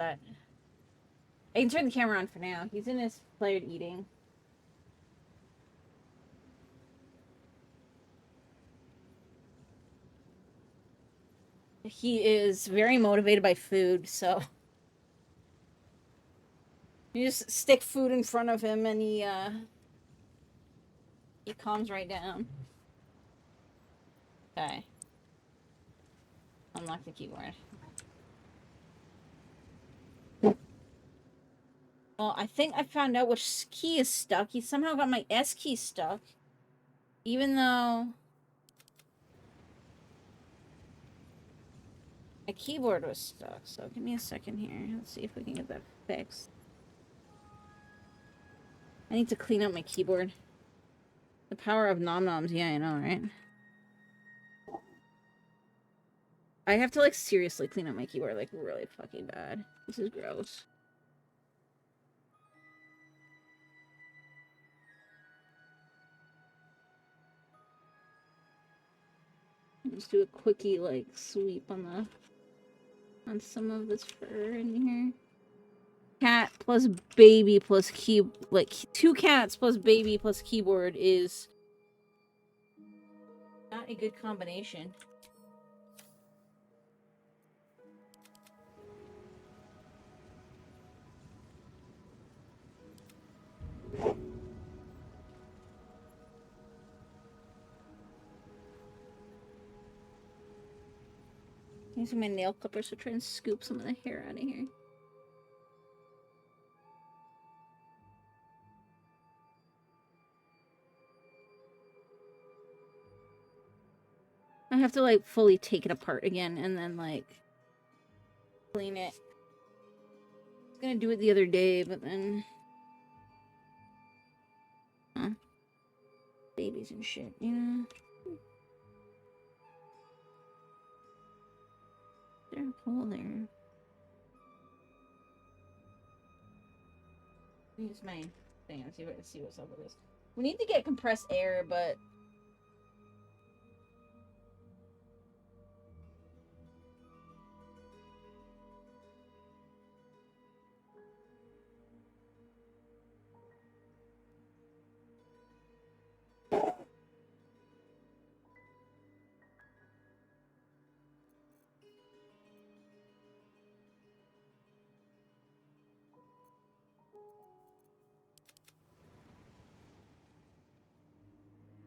But I can turn the camera on for now. He's in his plate eating. He is very motivated by food, so you just stick food in front of him and he calms right down. Okay. Unlock the keyboard. Well, I think I found out which key is stuck. He somehow got my S key stuck. Even though my keyboard was stuck. So give me a second here. Let's see if we can get that fixed. I need to clean up my keyboard. The power of nom-noms. Yeah, I know, right? I have to, like, seriously clean up my keyboard, like, really fucking bad. This is gross. Just do a quickie, like, sweep on some of this fur in here. Cat plus baby plus key, like, 2 cats plus baby plus keyboard is not a good combination. Using my nail clippers to try and scoop some of the hair out of here. I have to, like, fully take it apart again and then, like, clean it. I was gonna do it the other day, but then... Huh? Babies and shit, you know? They're cool there. Use my thing and see what's up with this. We need to get compressed air, but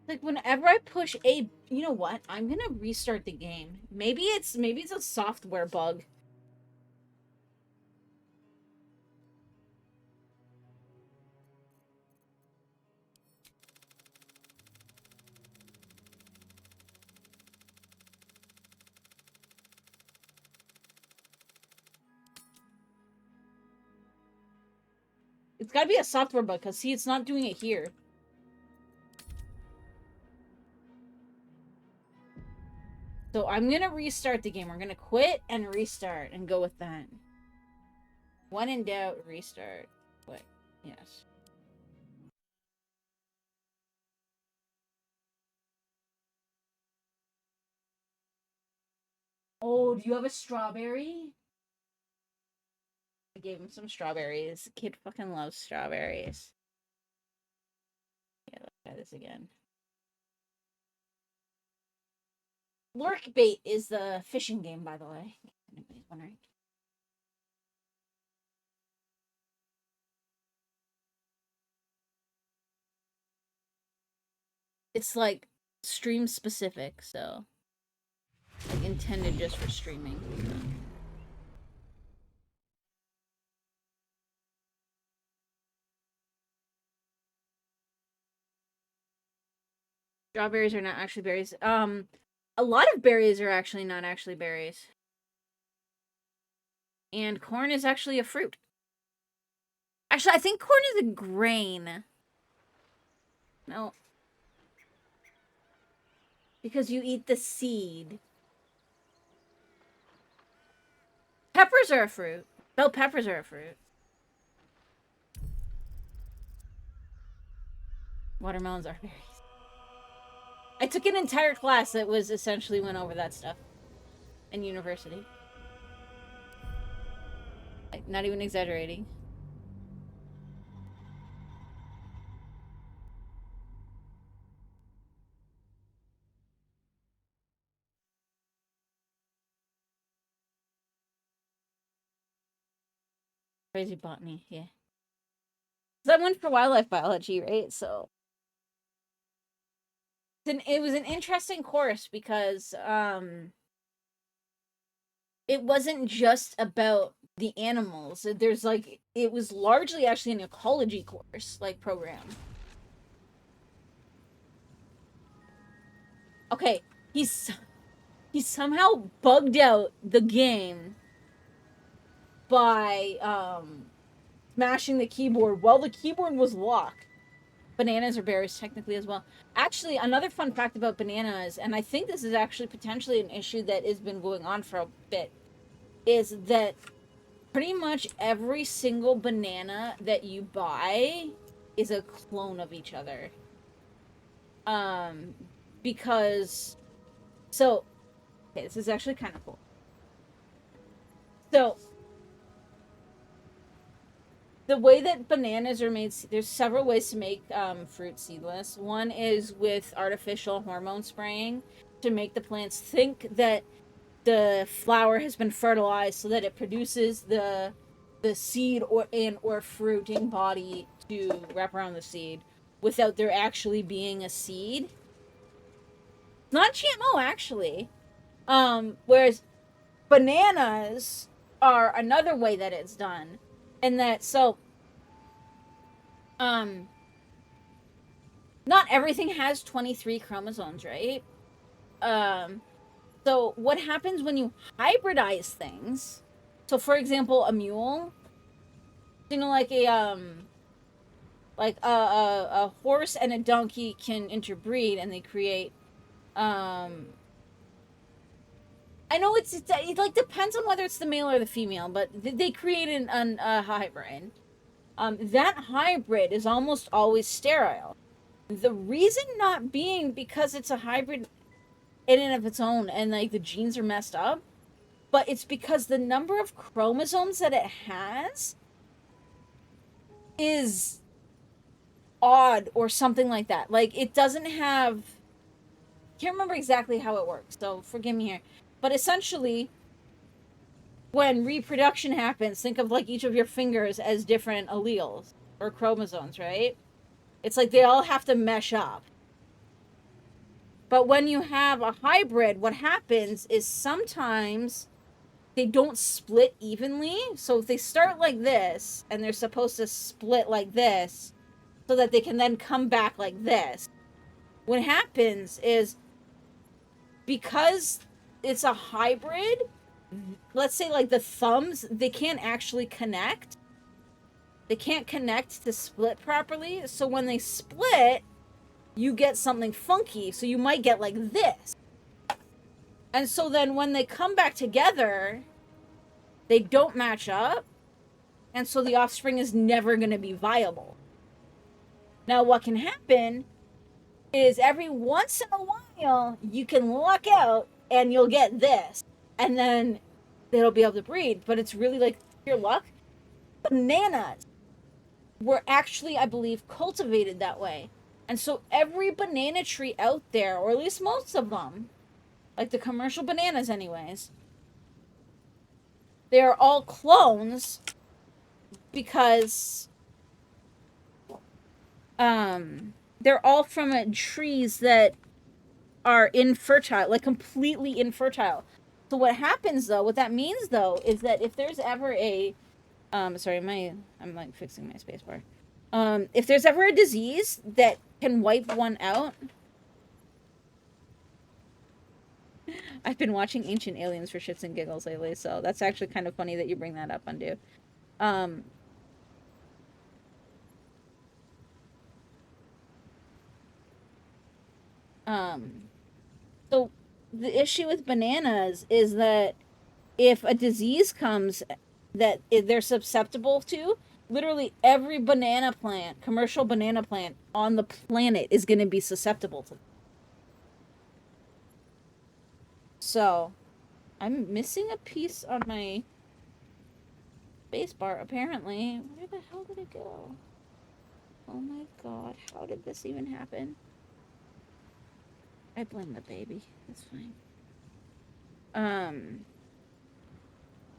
like whenever I push A, you know what? I'm gonna restart the game. Maybe it's a software bug. It's gotta be a software bug, because see, it's not doing it here. So I'm gonna restart the game. We're gonna quit and restart and go with that. When in doubt, restart. Wait, yes. Oh, do you have a strawberry? I gave him some strawberries. The kid fucking loves strawberries. Yeah, let's try this again. Lurk bait is the fishing game, by the way. If anybody's wondering. It's like stream specific, so like intended just for streaming. So. Strawberries are not actually berries. A lot of berries are actually not actually berries. And corn is actually a fruit. Actually, I think corn is a grain. No. Because you eat the seed. Peppers are a fruit. Bell peppers are a fruit. Watermelons are berries. I took an entire class that was essentially went over that stuff in university. Like, not even exaggerating. Crazy botany, yeah. So I went for wildlife biology, right? So it was an interesting course because it wasn't just about the animals. There's like it was largely actually an ecology course, like program. Okay, he's he somehow bugged out the game by smashing the keyboard while the keyboard was locked. Bananas or berries technically as well. Actually, another fun fact about bananas, and I think this is actually potentially an issue that has been going on for a bit, is that pretty much every single banana that you buy is a clone of each other. Um because so okay, this is actually kind of cool. So the way that bananas are made, there's several ways to make fruit seedless. One is with artificial hormone spraying to make the plants think that the flower has been fertilized so that it produces the seed or fruiting body to wrap around the seed without there actually being a seed. It's not GMO actually. Whereas bananas are another way that it's done. And that so um not everything has 23 chromosomes, right? Um so what happens when you hybridize things? So for example, a mule, you know, like a horse and a donkey can interbreed and they create I know it like depends on whether it's the male or the female, but they create a hybrid. That hybrid is almost always sterile. The reason not being because it's a hybrid in and of its own and like the genes are messed up, but it's because the number of chromosomes that it has is odd or something like that. Like it doesn't have can't remember exactly how it works, so forgive me here. But essentially, when reproduction happens, think of like each of your fingers as different alleles or chromosomes, right? It's like they all have to mesh up. But when you have a hybrid, what happens is sometimes they don't split evenly. So if they start like this and they're supposed to split like this so that they can then come back like this, what happens is because it's a hybrid, let's say like the thumbs, they can't actually connect. They can't connect to split properly. So when they split, you get something funky. So you might get like this. And so then when they come back together, they don't match up. And so the offspring is never going to be viable. Now, what can happen is every once in a while, you can luck out and you'll get this. And then they'll be able to breed. But it's really like pure luck. Bananas were actually, I believe, cultivated that way. And so every banana tree out there, or at least most of them, like the commercial bananas, anyways, they are all clones because they're all from trees that are infertile, like completely infertile. So what happens though, what that means though, is that if there's ever a sorry, I'm like fixing my spacebar. If there's ever a disease that can wipe one out, I've been watching Ancient Aliens for shits and giggles lately, so that's actually kind of funny that you bring that up, Undo. Um, um, so the issue with bananas is that if a disease comes that they're susceptible to, literally every banana plant, commercial banana plant on the planet is going to be susceptible to them. So, I'm missing a piece on my spacebar, apparently. Where the hell did it go? Oh my god, how did this even happen? I blame the baby. That's fine.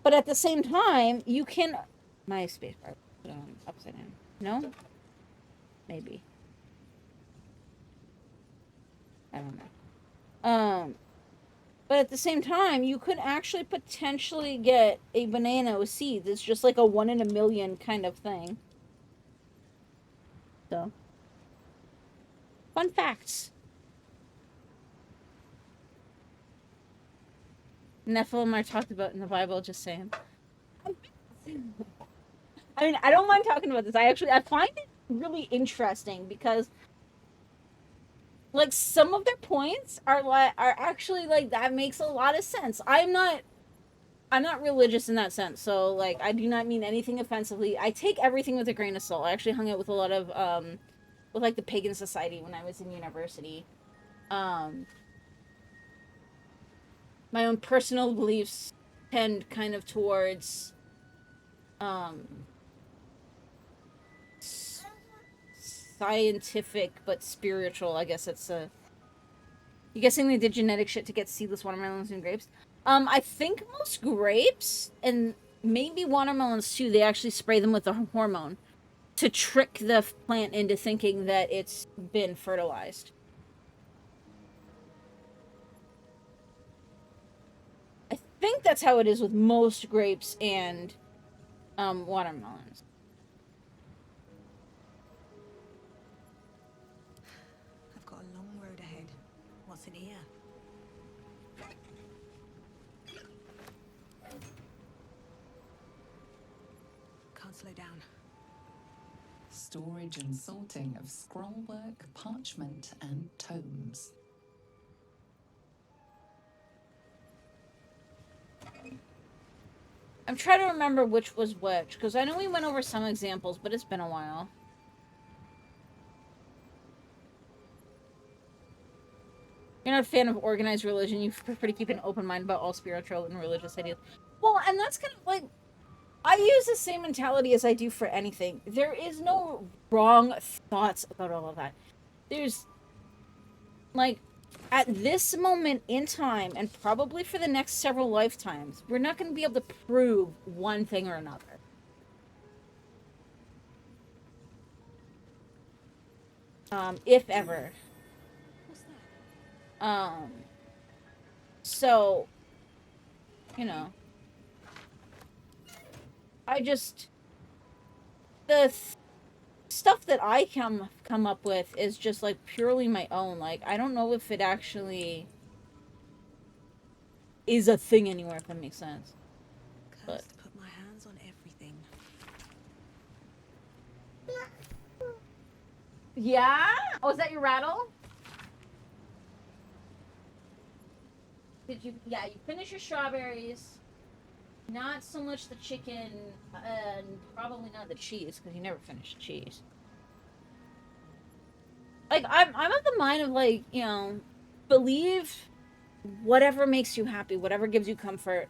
But at the same time, you can... My spacebar put on upside down. No? Maybe. I don't know. But at the same time, you could actually potentially get a banana with seeds. It's just like a 1 in a million kind of thing. So, fun facts. Nephilim are talked about in the Bible, just saying. I mean, I don't mind talking about this. I find it really interesting because like some of their points are actually like that makes a lot of sense. I'm not religious in that sense, so like I do not mean anything offensively. I take everything with a grain of salt. I actually hung out with a lot of with like the pagan society when I was in university. My own personal beliefs tend kind of towards scientific but spiritual. I guess it's a... You guessing they did genetic shit to get seedless watermelons and grapes? I think most grapes, and maybe watermelons too, they actually spray them with a hormone to trick the plant into thinking that it's been fertilized. I think that's how it is with most grapes and watermelons. I've got a long road ahead. What's in here? Can't slow down. Storage and sorting of scrollwork, parchment, and tomes. I'm trying to remember which was which, because I know we went over some examples, but it's been a while. You're not a fan of organized religion. You prefer to keep an open mind about all spiritual and religious ideas. Well, and that's kind of like... I use the same mentality as I do for anything. There is no wrong thoughts about all of that. There's... Like, at this moment in time, and probably for the next several lifetimes, we're not going to be able to prove one thing or another. If ever. What's that? So, you know, I just... The stuff that I come up with is just like purely my own. Like, I don't know if it actually is a thing anywhere, if that makes sense. Cursed to put my hands on everything. Yeah? Oh, is that your rattle? Did you... Yeah, you finish your strawberries. Not so much the chicken, and probably not the cheese, because you never finish the cheese. Like, I'm of the mind of, like, you know, believe whatever makes you happy, whatever gives you comfort,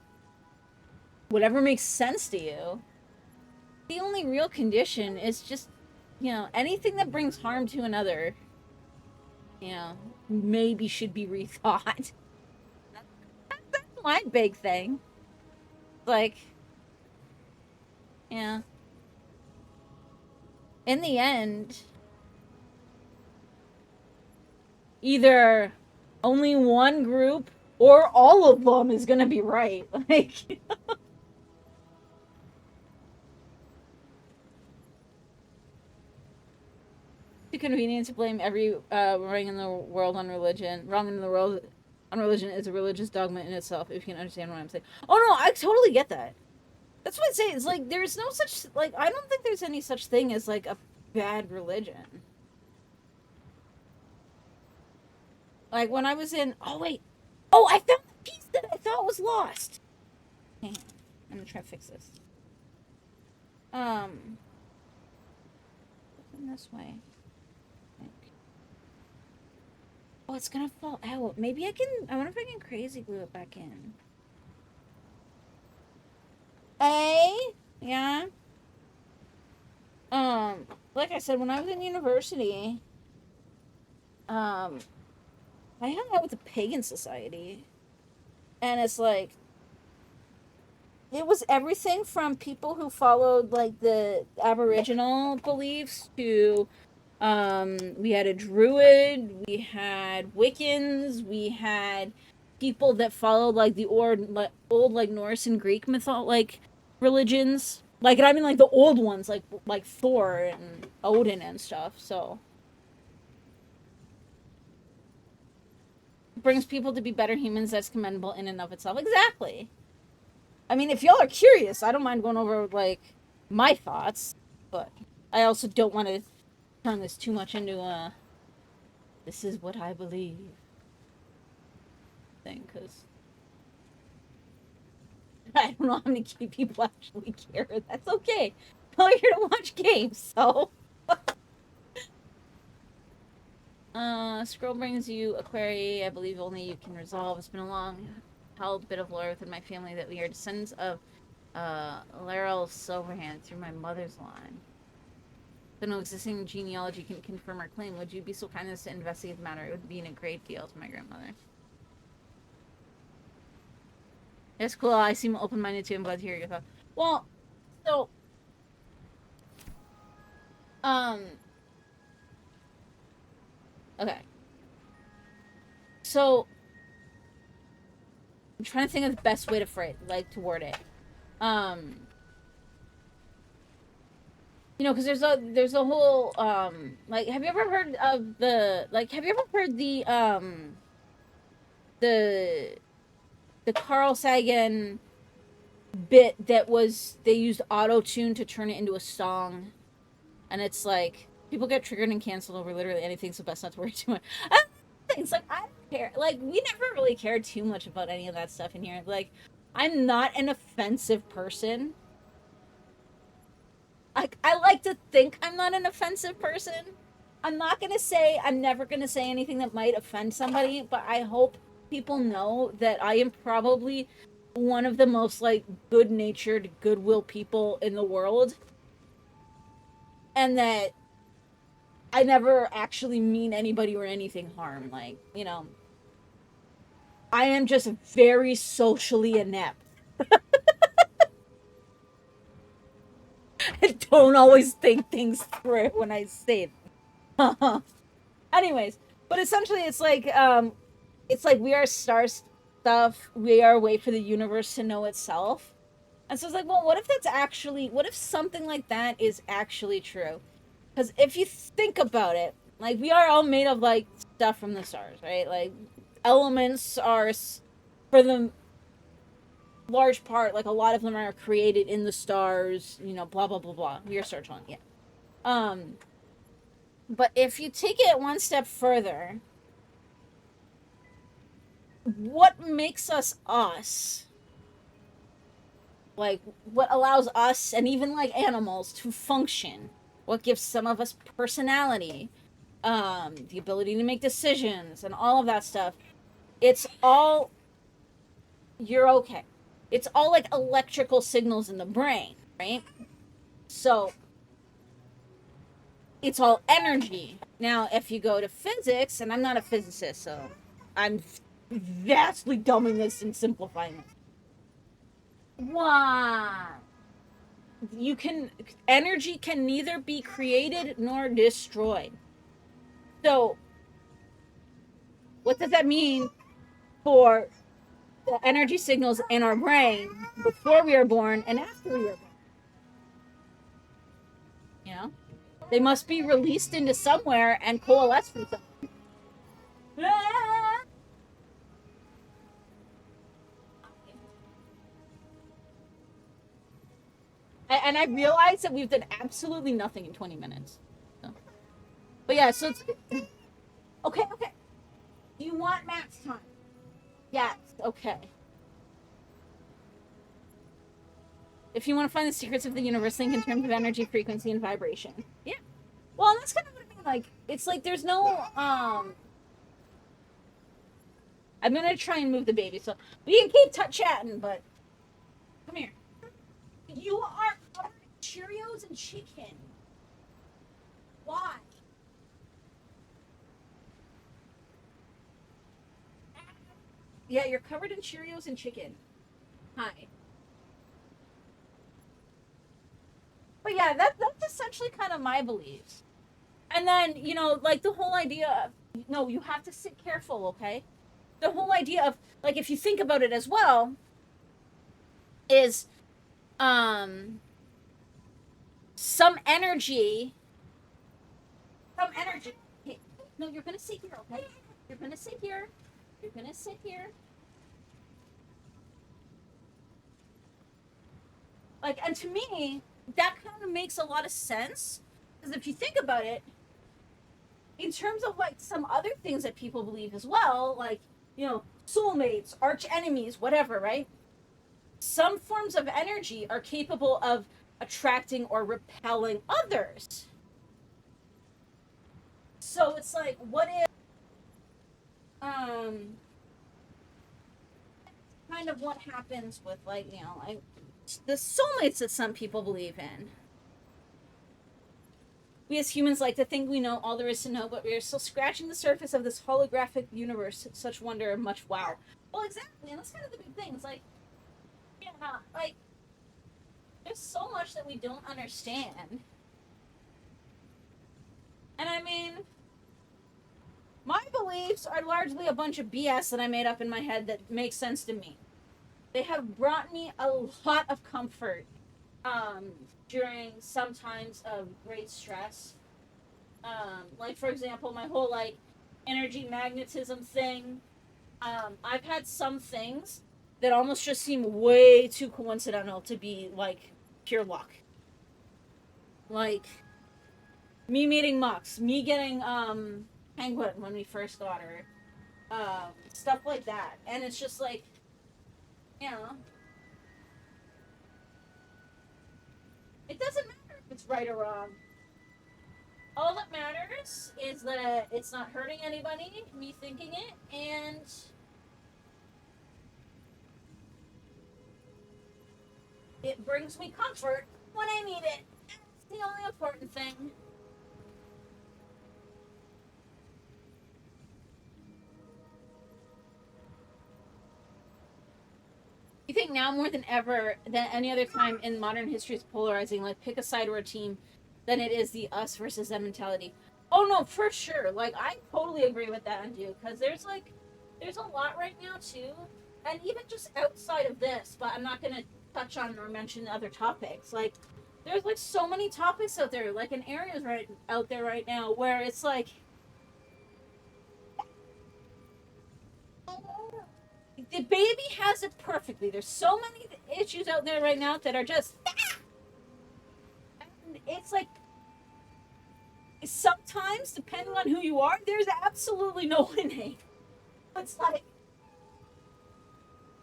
whatever makes sense to you. The only real condition is just, you know, anything that brings harm to another, you know, maybe should be rethought. That's my big thing. Like, yeah. In the end, either only one group or all of them is gonna be right. Like, too convenient to blame every wrong in the world on religion. Wrong in the world on religion is a religious dogma in itself, if you can understand what I'm saying. Oh no, I totally get that. That's what I say. It's like, there's no such, like, I don't think there's any such thing as, like, a bad religion. Like, when I was in... Oh, wait. Oh, I found the piece that I thought was lost. Hang on. I'm gonna try to fix this. Open this way. Oh, it's gonna fall out. Maybe I can... I wonder if I can crazy glue it back in. Hey? Yeah. Like I said, when I was in university, I hung out with the pagan society. And it's like, it was everything from people who followed like the Aboriginal beliefs to we had a druid, we had Wiccans, we had people that followed like the old like Norse and Greek like religions. Like, and I mean like the old ones, like Thor and Odin and stuff. So it brings people to be better humans. That's commendable in and of itself. Exactly. I mean, if y'all are curious, I don't mind going over like my thoughts, but I also don't want to turn this too much into a this is what I believe thing, because I don't know how many people actually care. That's okay. We're here to watch games, so. Scroll brings you a query I believe only you can resolve. It's been a long held bit of lore within my family that we are descendants of Laeral Silverhand through my mother's line. Though no existing genealogy can confirm our claim, would you be so kind as to investigate the matter? It would be a great deal to my grandmother. It's cool. I seem open-minded too. I'm glad to hear your thoughts. Well, so, okay. So, I'm trying to think of the best way to word it. You know, because there's a whole like, have you ever heard of have you ever heard the Carl Sagan bit that was they used auto tune to turn it into a song, and it's like people get triggered and canceled over literally anything, so best not to worry too much. It's like I don't care. Like, we never really cared too much about any of that stuff in here. Like, I'm not an offensive person. I like to think I'm not an offensive person. I'm never gonna say anything that might offend somebody, but I hope people know that I am probably one of the most like good-natured, goodwill people in the world. And that I never actually mean anybody or anything harm. Like, you know, I am just very socially inept. I don't always think things through when I say them. Anyways, but essentially it's like we are star stuff. We are a way for the universe to know itself. And so it's like, well, what if something like that is actually true? Because if you think about it, like, we are all made of like stuff from the stars, right? Like, elements are, for the large part, like a lot of them are created in the stars, you know, blah blah blah blah. We are star one, yeah. But if you take it one step further, what makes us us? Like, what allows us and even like animals to function? What gives some of us personality? The ability to make decisions and all of that stuff. It's all, you're okay. It's all like electrical signals in the brain, right? So it's all energy. Now, if you go to physics, and I'm not a physicist, so I'm vastly dumbing this and simplifying this. Why? Energy can neither be created nor destroyed. So, what does that mean for the energy signals in our brain before we are born and after we are born? You know? They must be released into somewhere and coalesce from somewhere. And I realize that we've done absolutely nothing in 20 minutes. So. But yeah, so it's okay. Do you want max time? Yes. Okay. If you want to find the secrets of the universe, think in terms of energy, frequency, and vibration. Yeah. Well, and that's kind of what I mean. Like, it's like there's no I'm gonna try and move the baby, so we can keep chatting, but come here. You are Cheerios and chicken. Why? Yeah, you're covered in Cheerios and chicken. Hi. But yeah, that's essentially kind of my beliefs. And then, you know, like the whole idea of, no, you have to sit careful, okay? The whole idea of, like, if you think about it as well, is, um, some energy, hey, no, you're gonna sit here, okay? You're gonna sit here. You're gonna sit here. Like, and to me, that kind of makes a lot of sense. Because if you think about it, in terms of like some other things that people believe as well, like, you know, soulmates, arch enemies, whatever, right? Some forms of energy are capable of attracting or repelling others. So it's like, what if, kind of what happens with, like, you know, like the soulmates that some people believe in. We as humans like to think we know all there is to know, but we are still scratching the surface of this holographic universe. Such wonder and much wow. Well, exactly, and that's kind of the big thing. It's like, yeah, like, there's so much that we don't understand. And I mean, my beliefs are largely a bunch of BS that I made up in my head that makes sense to me. They have brought me a lot of comfort during some times of great stress. Like, for example, my whole, like, energy magnetism thing. I've had some things that almost just seem way too coincidental to be, like, pure luck. Like, me meeting Mux, me getting, Penguin when we first got her. Stuff like that. And it's just like, you know, it doesn't matter if it's right or wrong. All that matters is that it's not hurting anybody, me thinking it, and it brings me comfort when I need it. It's the only important thing. You think now more than ever than any other time in modern history is polarizing, like pick a side or a team, than it is the us versus them mentality. Oh no, for sure. Like, I totally agree with that, Andrew, because there's a lot right now too, and even just outside of this. But I'm not gonna touch on or mention other topics. Like, there's like so many topics out there, like in areas right out there right now where it's like, the baby has it perfectly. There's so many issues out there right now that are just, and it's like, sometimes depending on who you are, there's absolutely no winning. It's like,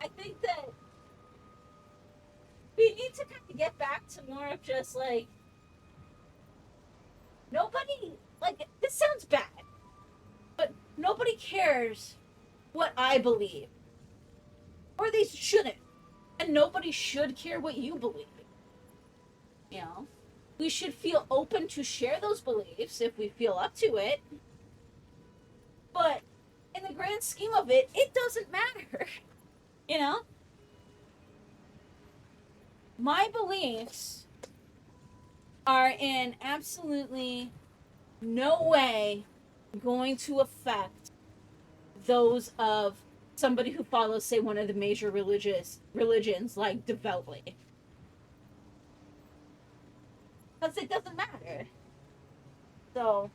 I think that we need to kind of get back to more of just like, nobody, like, this sounds bad, but nobody cares what I believe, or they shouldn't, and nobody should care what you believe. You know, we should feel open to share those beliefs if we feel up to it, but in the grand scheme of it, it doesn't matter. You know, my beliefs are in absolutely no way going to affect those of somebody who follows, say, one of the major religions, like, devoutly, because it doesn't matter. So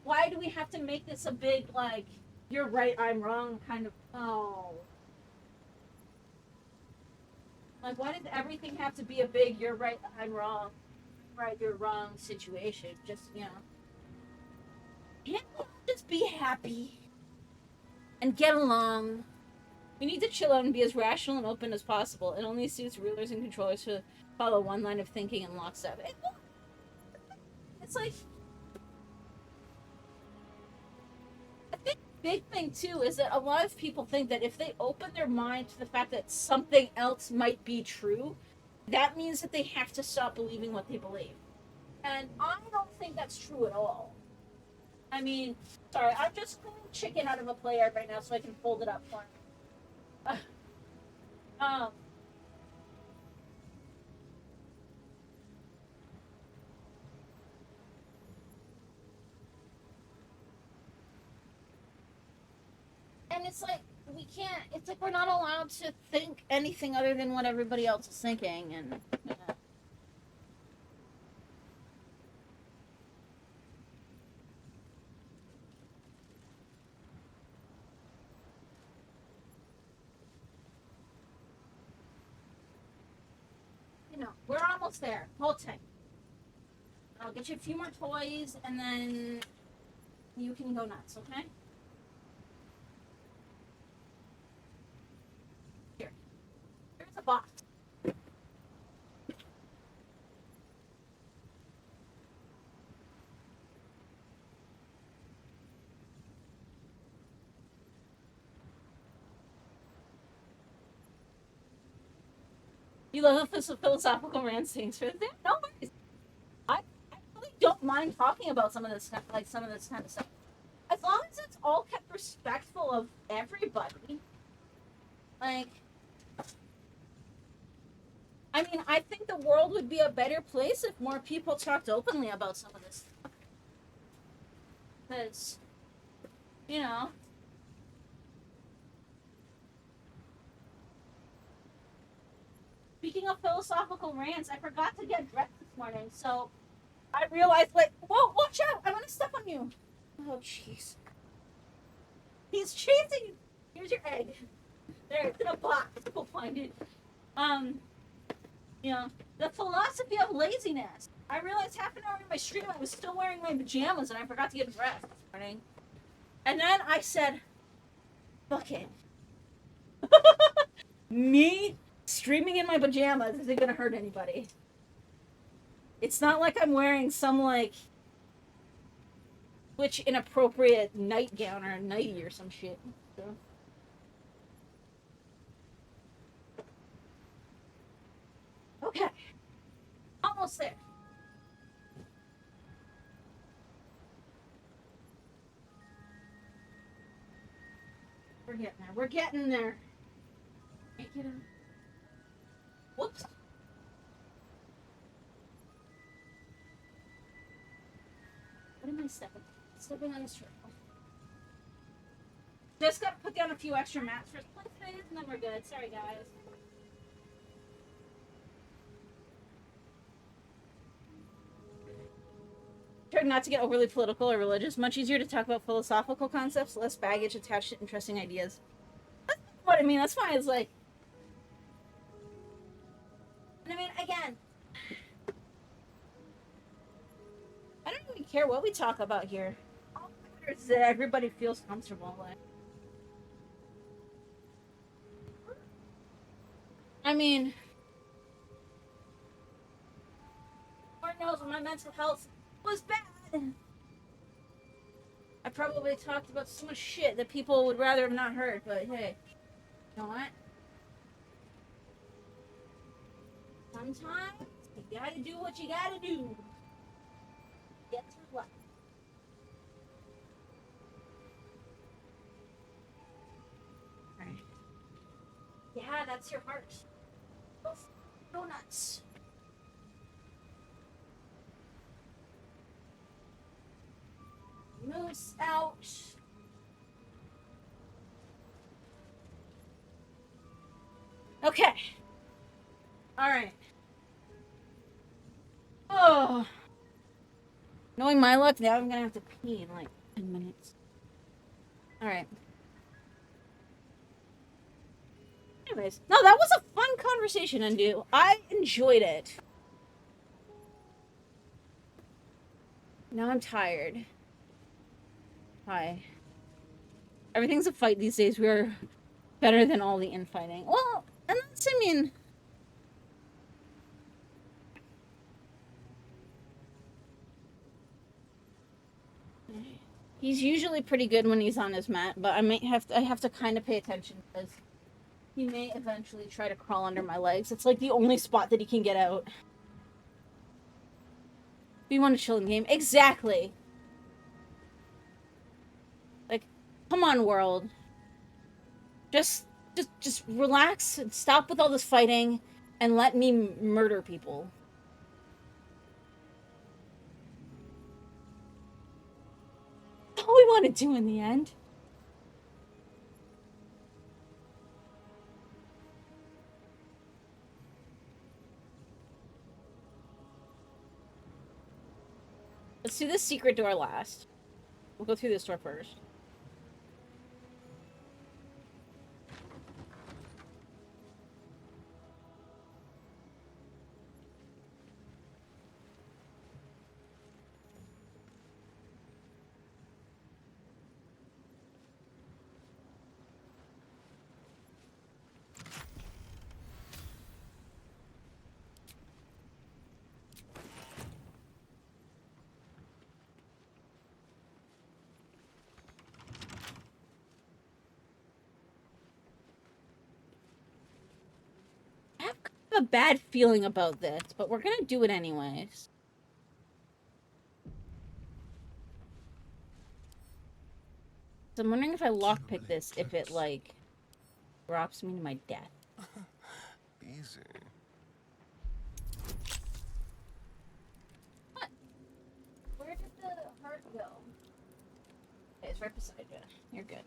why do we have to make this a big, like, you're right, I'm wrong kind of, oh, like, why does everything have to be a big you're right, I'm wrong, right, you're wrong situation? Just, you know, can't we just be happy and get along? We need to chill out and be as rational and open as possible. It only suits rulers and controllers to follow one line of thinking in lockstep. It's like, I think the big thing too is that a lot of people think that if they open their mind to the fact that something else might be true, that means that they have to stop believing what they believe. And I don't think that's true at all. I mean, sorry, I'm just cleaning chicken out of a plate right now so I can fold it up for him. um, and it's like, we can't, it's like we're not allowed to think anything other than what everybody else is thinking, and we're almost there. Hold tight. I'll get you a few more toys, and then you can go nuts, okay? Here. Here's a box. You love the philosophical rants things for that? No worries. I really don't mind talking about some of this kind of stuff. As long as it's all kept respectful of everybody. Like, I mean, I think the world would be a better place if more people talked openly about some of this stuff. Because, you know. Speaking of philosophical rants, I forgot to get dressed this morning, so I realized, like, whoa, watch out! I'm gonna step on you. Oh, jeez. He's chasing you. Here's your egg. There, it's in a box. Go find it. You know, the philosophy of laziness. I realized half an hour into my stream I was still wearing my pajamas and I forgot to get dressed this morning. And then I said, fuck it. Me streaming in my pajamas isn't gonna hurt anybody. It's not like I'm wearing some, like, Twitch inappropriate nightgown or a nightie or some shit. So. Okay. Almost there. We're getting there. We're getting there. Make it up. Whoops. What am I stepping? Stepping on the circle. Just gotta put down a few extra mats for split phase and then we're good. Sorry, guys. Try not to get overly political or religious. Much easier to talk about philosophical concepts, less baggage attached to interesting ideas. That's what I mean. That's why it's like. And I mean, again, I don't even care what we talk about here. All that matters is that everybody feels comfortable. Like, I mean, Lord knows when my mental health was bad. I probably talked about so much shit that people would rather have not heard, but hey, you know what? Sometimes you gotta do what you gotta do. Get through life. Alright. Yeah, that's your heart. Go nuts. Moose out. Okay. Alright. Oh. Knowing my luck, now I'm gonna have to pee in like 10 minutes. Alright. Anyways, no, that was a fun conversation, Undo. I enjoyed it. Now I'm tired. Hi. Everything's a fight these days. We're better than all the infighting. Well, and that's, I mean... He's usually pretty good when he's on his mat, but I have to kind of pay attention because He may eventually try to crawl under my legs. It's like the only spot that he can get out. We want a chilling game. Exactly. Like, come on, world. Just relax and stop with all this fighting and let me murder people. That's all we want to do in the end. Let's do this secret door last. We'll go through this door first. I have kind of a bad feeling about this, but we're gonna do it anyways. So I'm wondering if I lockpick this, if it, like, drops me to my death. Easy. What? Where did the heart go? Okay, it's right beside you. You're good.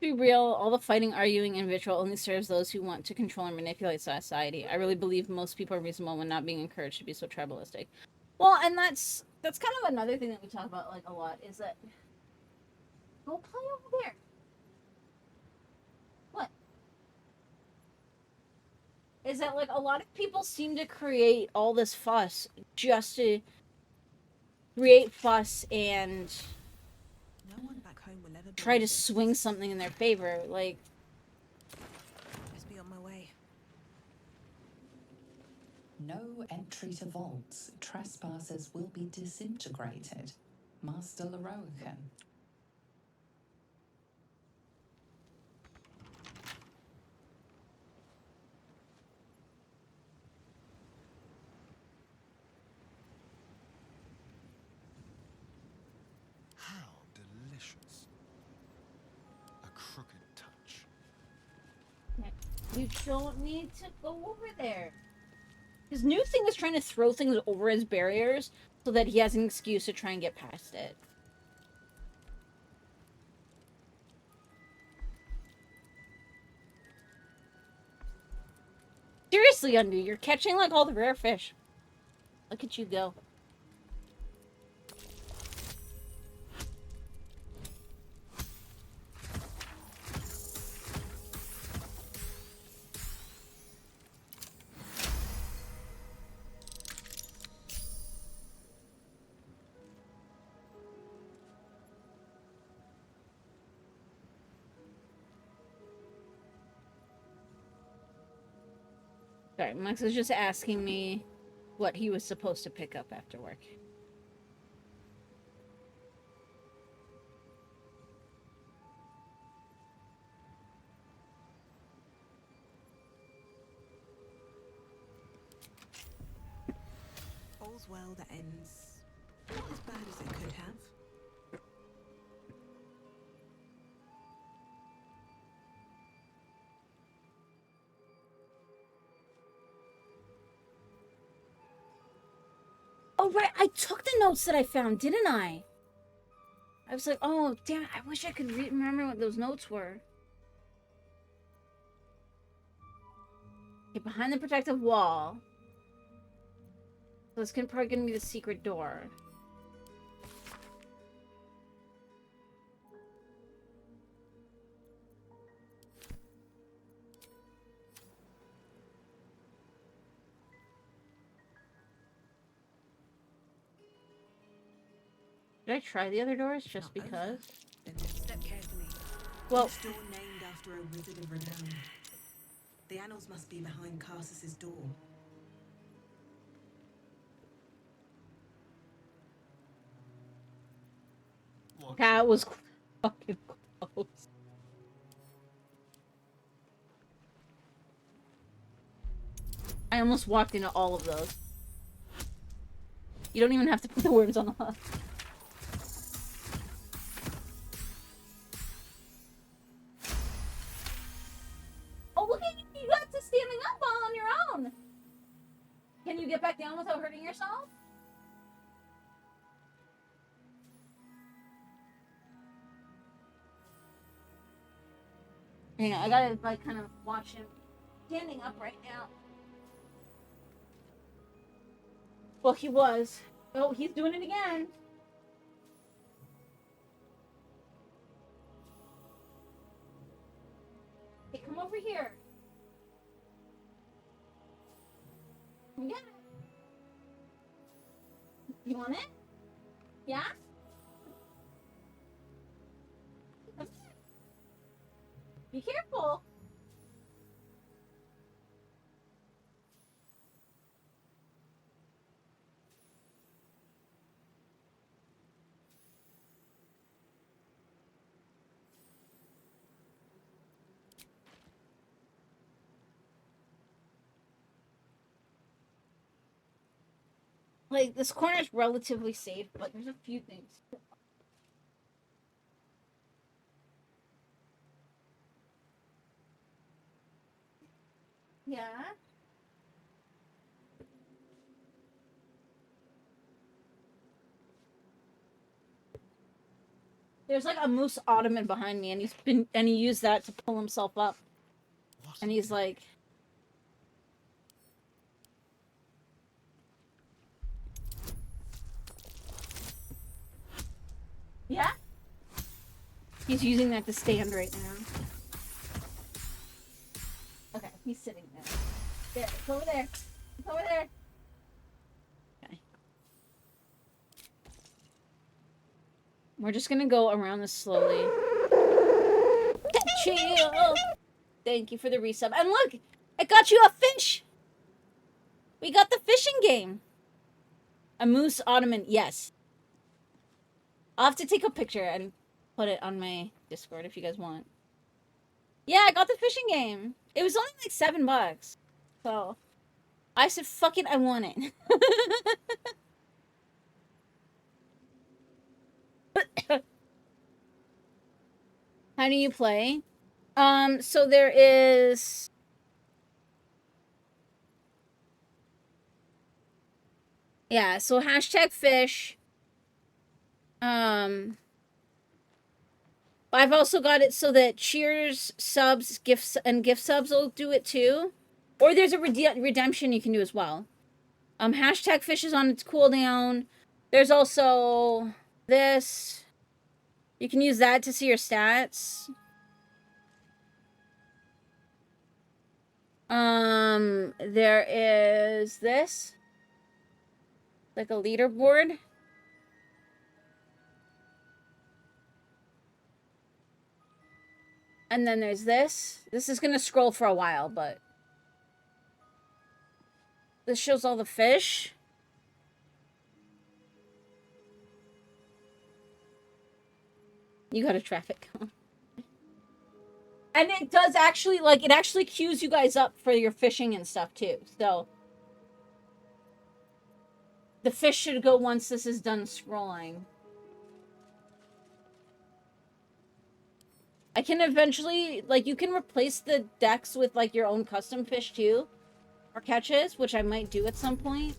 Be real, all the fighting, arguing, and vitriol only serves those who want to control and manipulate society. I really believe most people are reasonable when not being encouraged to be so tribalistic. Well, and that's kind of another thing that we talk about, like, a lot, is that go play over there. What? Is that, like, a lot of people seem to create all this fuss just to create fuss and No one back home will ever try to believe this. swing something in their favor. Like, Just be on my way. No entry to vaults. Trespassers will be disintegrated. Master Leroican. How delicious. A crooked touch. you don't need to go over there. His new thing is trying to throw things over his barriers so that he has an excuse to try and get past it. Seriously, Undo, you're catching, like, all the rare fish. Look at you go. Sorry, Max was just asking me what he was supposed to pick up after work. All's well that ends not as bad as it could have. Oh, right, I took the notes that I found, didn't I? I was like, oh, damn it, I wish I could remember what those notes were. Okay, behind the protective wall. So this can probably gonna be the secret door. Should I try the other doors just Not over. because? Then step carefully. Well, Each door named after a wizard of renown. The annals must be behind Carsus's door. Watch that it. was fucking close. I almost walked into all of those. You don't even have to put the worms on the hook. Oh, look at you! You got to standing up all on your own! Can you get back down without hurting yourself? Hang on, I gotta, like, kind of watch him standing up right now. Well, he was. Oh, he's doing it again. Hey, come over here. Come get it. You want it? Yeah? Come here. Be careful. Like, this corner's relatively safe, but there's a few things. Yeah? There's like a moose ottoman behind me, and he used that to pull himself up. What? And he's like, yeah? He's using that to stand right now. Okay, he's sitting there. There, it's over there. It's over there. Okay. We're just gonna go around this slowly. Chill. Thank you for the resub. And look, I got you a fish. We got the fishing game. A moose ottoman, yes. I'll have to take a picture and put it on my Discord if you guys want. Yeah, I got the fishing game. It was only like $7. So I said, fuck it, I want it. How do you play? So there is... Yeah, so hashtag fish. I've also got it so that cheers, subs, gifts, and gift subs will do it too. Or there's a redemption you can do as well. Hashtag fish is on its cooldown. There's also this. You can use that to see your stats. There is this. Like a leaderboard. And then there's this. This is gonna scroll for a while, but... This shows all the fish. You got a traffic count. And it does actually, like, it actually queues you guys up for your fishing and stuff, too. So... The fish should go once this is done scrolling. I can eventually, like, you can replace the decks with, like, your own custom fish, too. Or catches, which I might do at some point.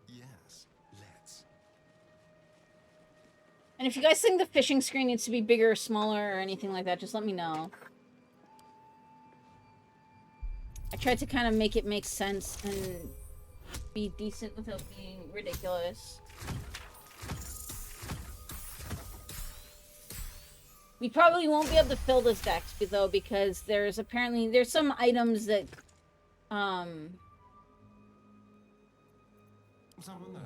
Yes, let's. And if you guys think the fishing screen needs to be bigger or smaller or anything like that, just let me know. I tried to kind of make it make sense and be decent without being ridiculous. We probably won't be able to fill this deck though, because there's some items that Someone there.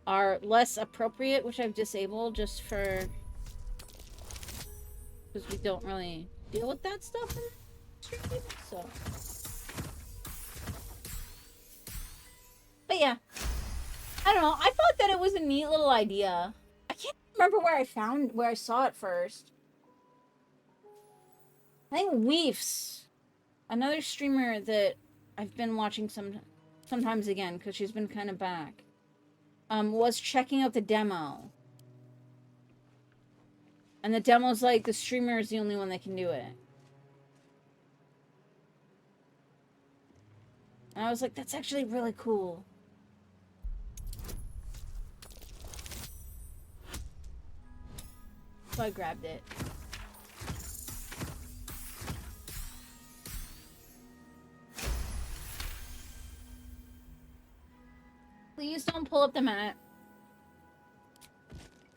are less appropriate, which I've disabled just for because we don't really deal with that stuff in the stream. So, but yeah, I don't know. I thought that it was a neat little idea. I can't remember where I saw it first. I think Weefs, another streamer that I've been watching sometimes again because she's been kind of back, was checking out the demo. And the demo's like, the streamer is the only one that can do it. And I was like, that's actually really cool. So I grabbed it. Please don't pull up the mat.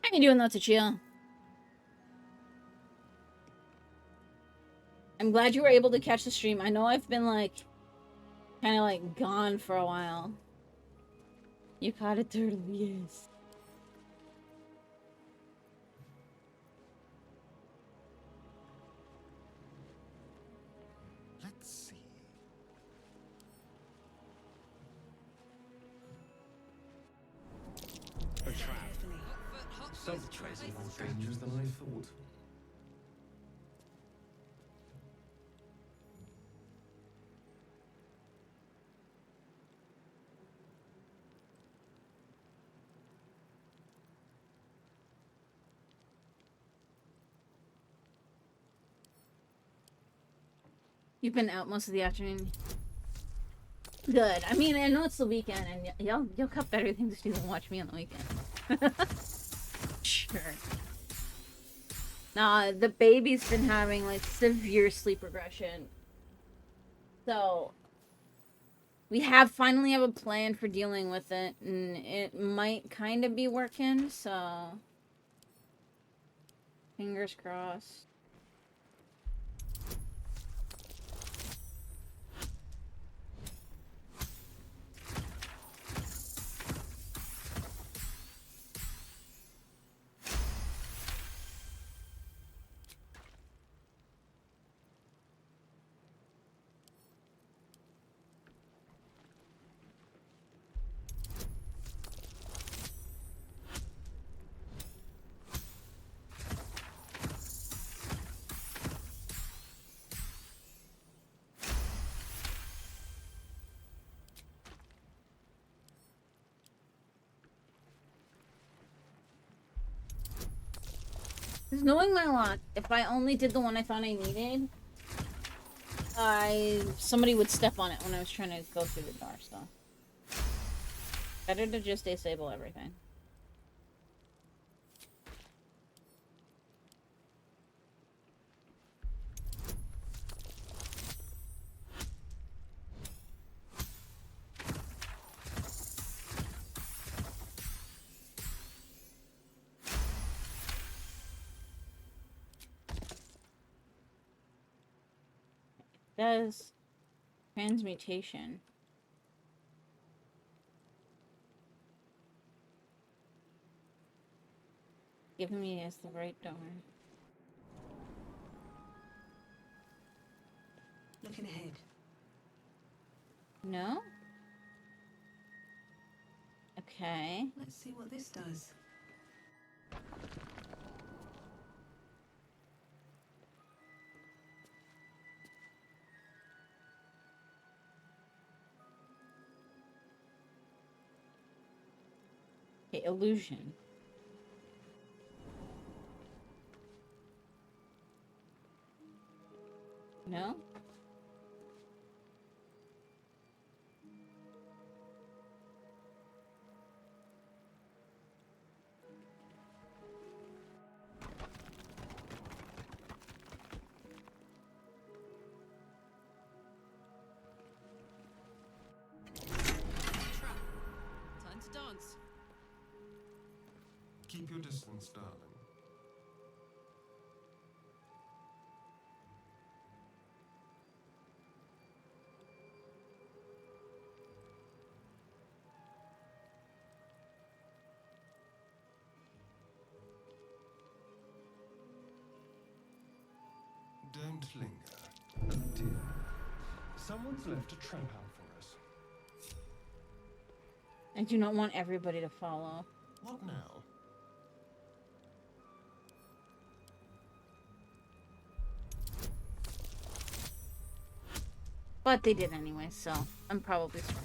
How you doing, lots of chill? I'm glad you were able to catch the stream. I know I've been like, kind of like gone for a while. You caught a turtle, yes. Let's see. A trap. Carefully. Some traits are more dangerous than I thought. You've been out most of the afternoon. Good. I mean, I know it's the weekend, and you'll got better things to do than watch me on the weekend. Sure. Nah, the baby's been having like severe sleep regression. So we finally have a plan for dealing with it, and it might kind of be working, so fingers crossed. Because knowing my luck, if I only did the one I thought I needed, somebody would step on it when I was trying to go through the door, so. Better to just disable everything. Does transmutation. Giving me as the right door. Looking ahead. No? Okay. Let's see what this does. Okay, illusion. No? Time to dance. Keep your distance, darling. Don't linger. Oh dear. Someone's left a trap out for us. I do not want everybody to follow. What now? But they did anyway, so I'm probably smart.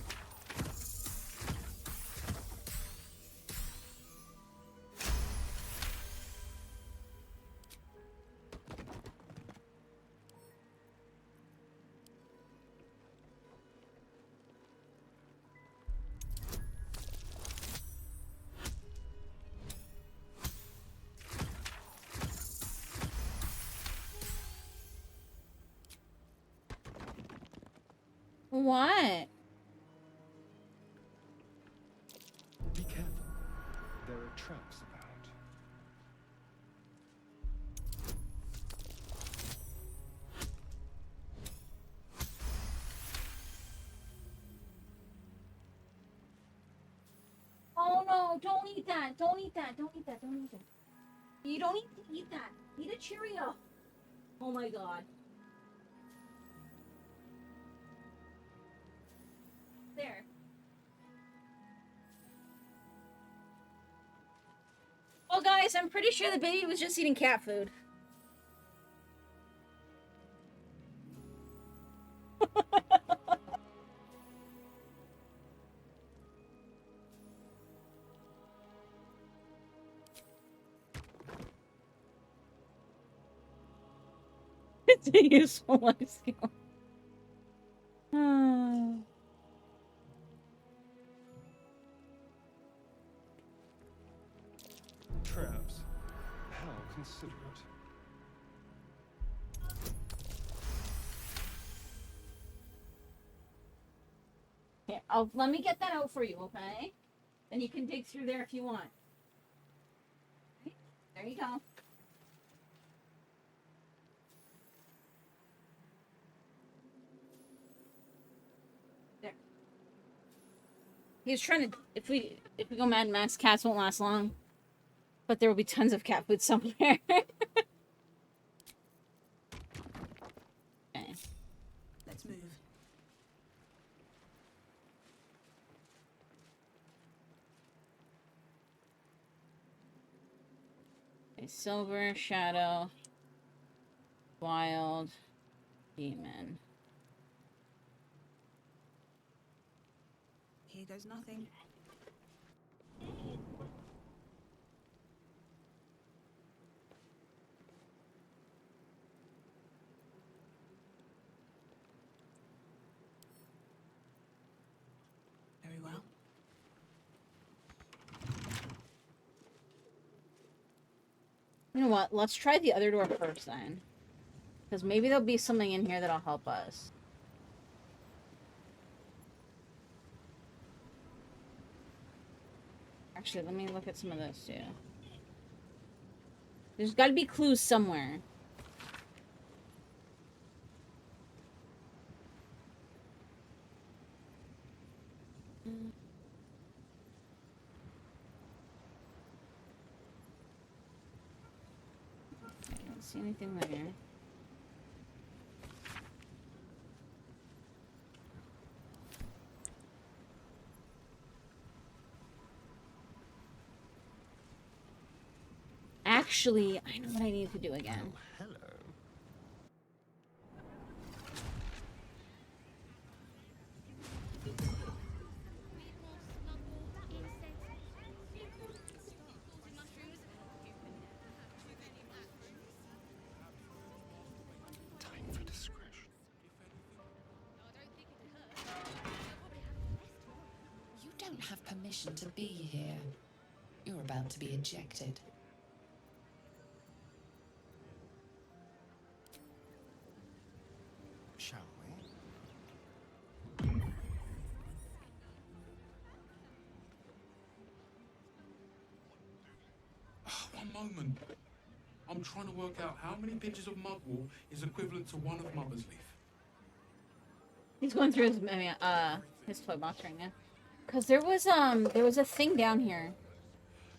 What? Be careful. There are traps about. Oh no, don't eat that. Don't eat that. Don't eat that. Don't eat that. You don't need to eat that. Eat a Cheerio. Oh my god. There. Well, guys, I'm pretty sure the baby was just eating cat food. It's a useful life skill. Traps. How considerate. Here, let me get that out for you, okay? Then you can dig through there if you want. Okay, there you go. There. He was trying to. If we go Mad Max, cats won't last long. But there will be tons of cat food somewhere. Okay. Let's move. Okay, silver, shadow, wild, demon. Here goes nothing. Very well. You know what? Let's try the other door first then. Because maybe there'll be something in here that'll help us. Actually, let me look at some of this too. There's got to be clues somewhere. I don't see anything there. Actually, I know what I need to do again. Hello. Time for discretion. You don't have permission to be here. You're about to be ejected. Shall we? One moment. I'm trying to work out how many pitches of mudwall is equivalent to one of Mother's Leaf. He's going through his toy box right now. Cause there was a thing down here.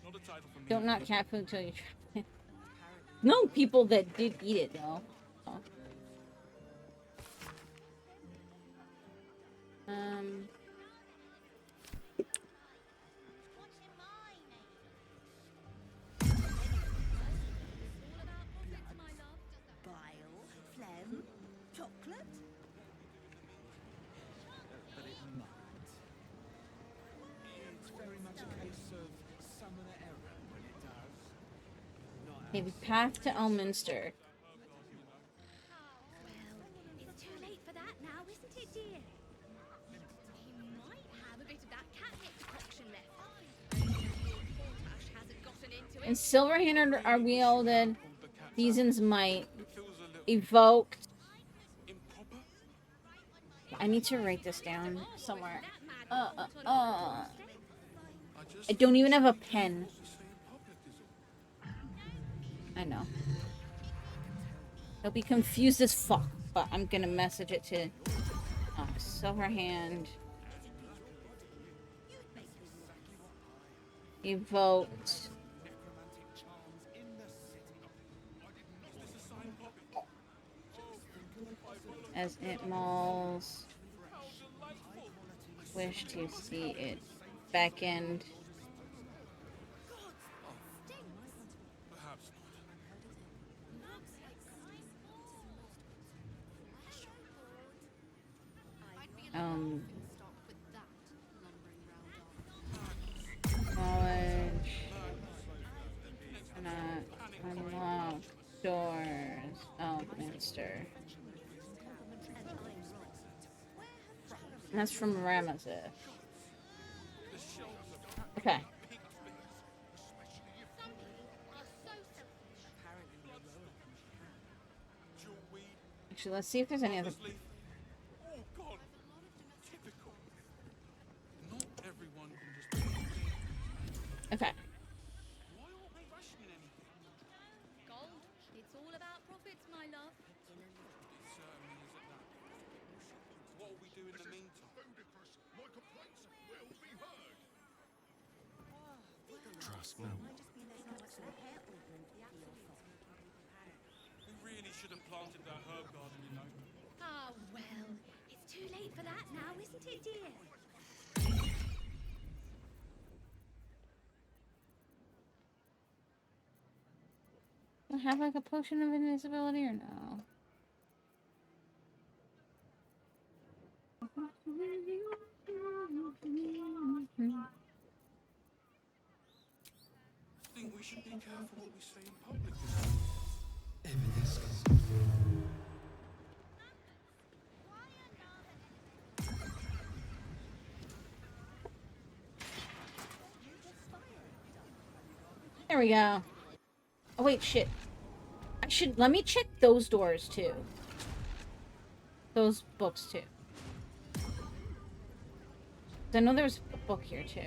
Not a title for me. Don't knock cat food until you try it. No people that did eat it though. Oh. Maybe path to Elminster. It's too late for that now, isn't it, dear? He might have a bit of that catnip decoction left. Portash hasn't gotten into it. In Silverhand are wielded. Season's Might. Evoked. I need to write this down somewhere. I don't even have a pen. I know. They'll be confused as fuck, but I'm gonna message it to Silverhand. Evoked. As it mauls. Wish to see it beckoned. Knowledge. Not unlock doors. Elminster. And that's from Ramazith. Okay. Actually, let's see if there's any other. Okay. Gold, it's all about profits, my love. What will we do in the meantime? Trust no one. We really should have planted that herb garden, you know. Ah, well, it's too late for that now, isn't it, dear? Do I have like a potion of invisibility or no? I think we should be careful what we say in public. There we go. Oh wait, shit. Let me check those doors too. Those books too. I know there was a book here too.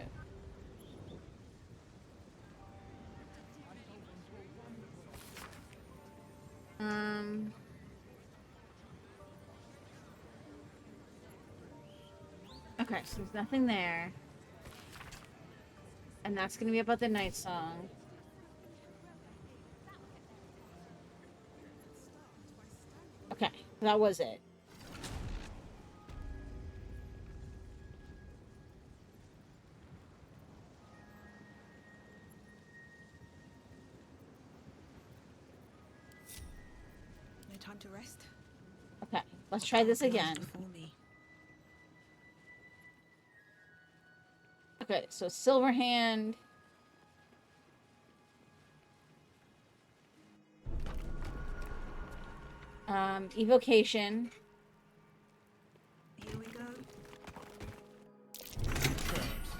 Okay, so there's nothing there. And that's gonna be about the night song. Okay, that was it. No time to rest. Okay, let's try this again. Before me. Okay, so Silverhand. Evocation. Here we go. Traps.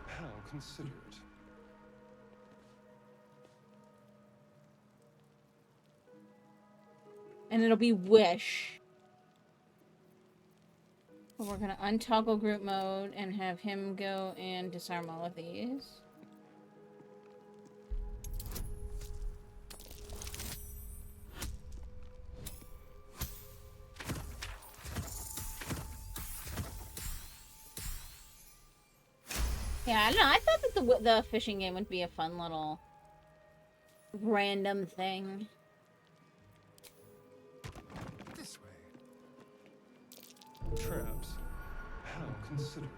How considerate. And it'll be Wish. We're gonna untoggle group mode and have him go and disarm all of these. Yeah, I don't know. I thought that the fishing game would be a fun little random thing. This way. Traps. How considerate.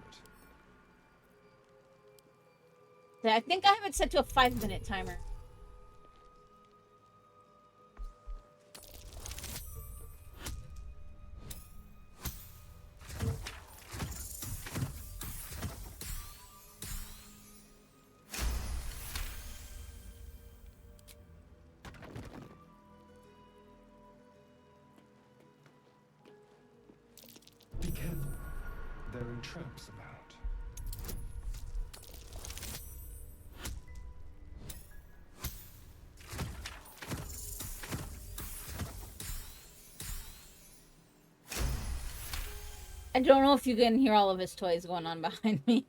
I think I have it set to a 5-minute timer. There are traps about. I don't know if you can hear all of his toys going on behind me.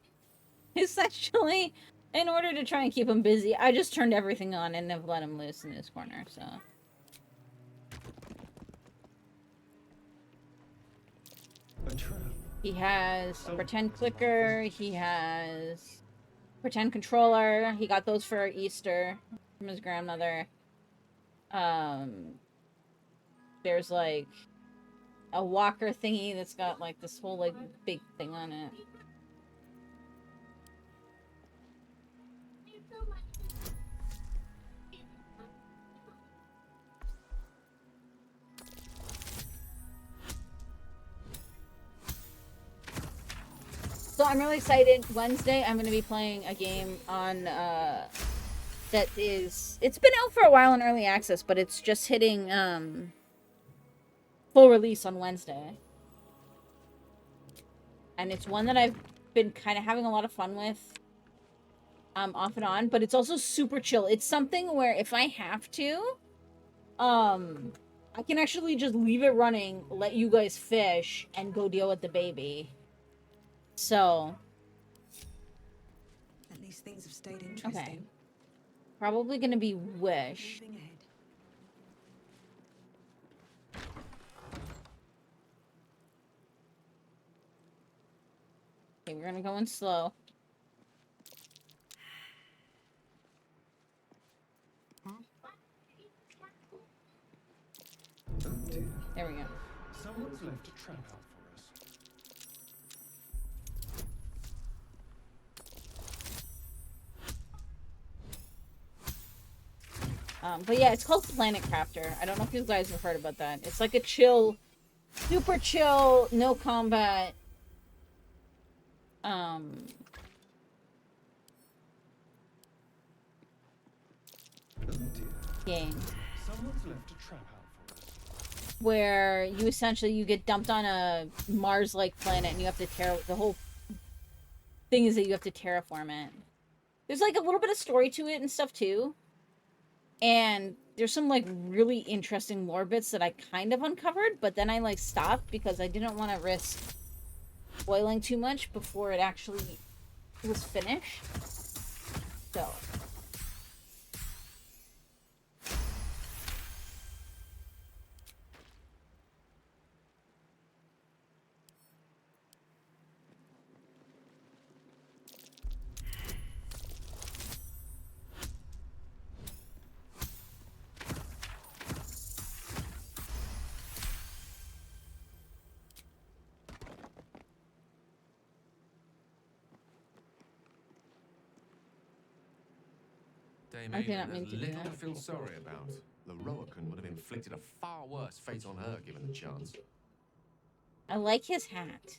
Essentially, in order to try and keep him busy, I just turned everything on and have let him loose in his corner, so. A trap. He has a pretend clicker, he has pretend controller, he got those for Easter from his grandmother. There's like a walker thingy that's got like this whole like big thing on it. So I'm really excited. Wednesday, I'm going to be playing a game on, that is, it's been out for a while in early access, but it's just hitting, full release on Wednesday. And it's one that I've been kind of having a lot of fun with, off and on, but it's also super chill. It's something where if I have to, I can actually just leave it running, let you guys fish, and go deal with the baby. So... At least things have stayed interesting. Okay. Probably gonna be Wish. Moving ahead. Okay, we're gonna go in slow. Oh dear. There we go. Someone's left a trap out for us. But yeah, it's called Planet Crafter. I don't know if you guys have heard about that. It's like a chill, super chill, no combat, Oh dear. game. Someone's left a trap out for us. Where you essentially, you get dumped on a Mars-like planet and you have to the whole thing is that you have to terraform it. There's like a little bit of story to it and stuff too. And there's some like really interesting lore bits that I kind of uncovered, but then I like stopped because I didn't want to risk spoiling too much before it actually was finished. So... Dame I did not Aelin mean has to do little that. to feel sorry about. The Roakan would have inflicted a far worse fate on her given the chance. I like his hat.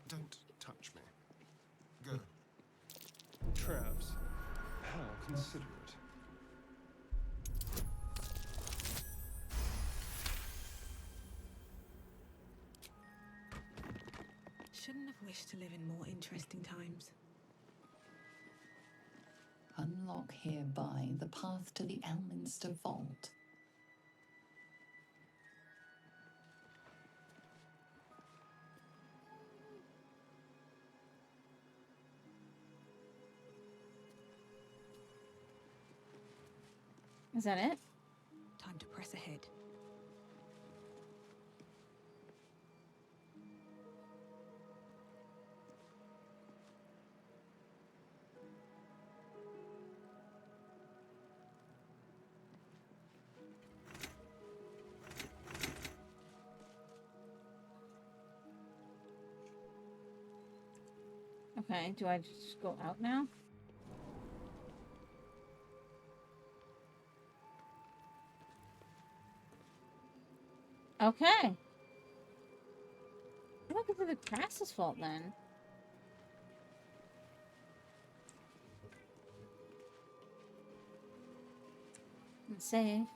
Don't touch me. Go. Traps. How considerate. Shouldn't have wished to live in more interesting times. Unlock hereby the path to the Elminster Vault. Is that it? Time to press ahead. Okay, do I just go out now? Okay. I don't think it's the Crass's fault then. Let's save.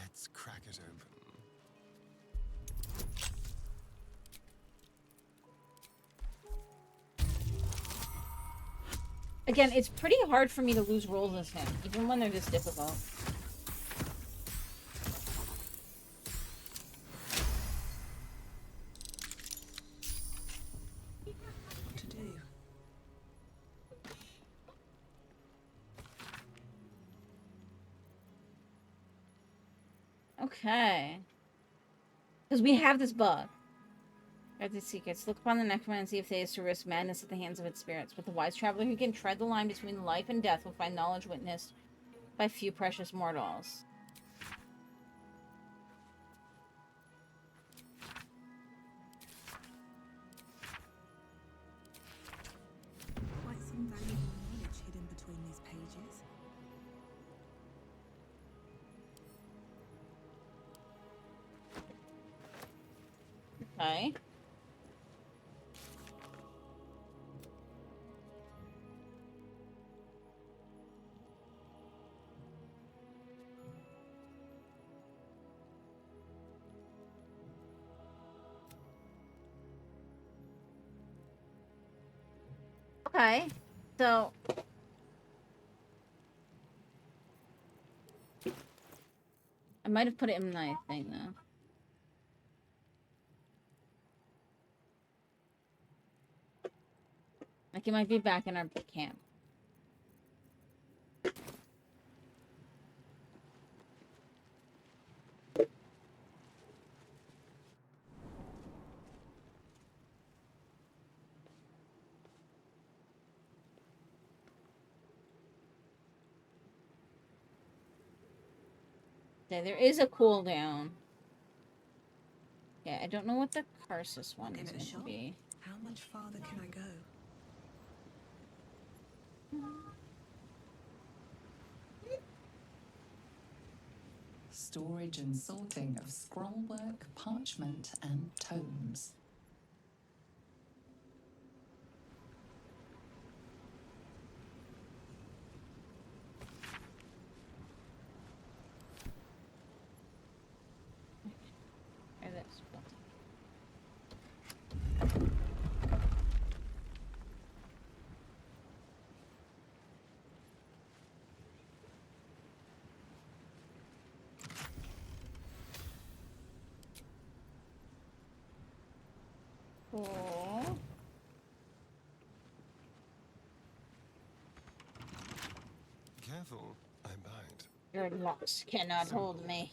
Let's crack it open. Again, it's pretty hard for me to lose rolls as him, even when they're this difficult. What to do? Okay. Because we have this bug. Guard the secrets. Look upon the necroman and see if they is to risk madness at the hands of its spirits. But the wise traveler who can tread the line between life and death will find knowledge witnessed by few precious mortals. Quite some valuable knowledge hidden between these pages. Okay. Okay. So... I might have put it in my thing, though. Like, it might be back in our camp. Okay, there is a cooldown. Yeah, I don't know what the Karsus one Give is it a going to shot. be. How much farther can I go? Storage and sorting of scrollwork, parchment, and tomes. Or this. Cool. Careful, I'm behind. Your locks cannot hold me.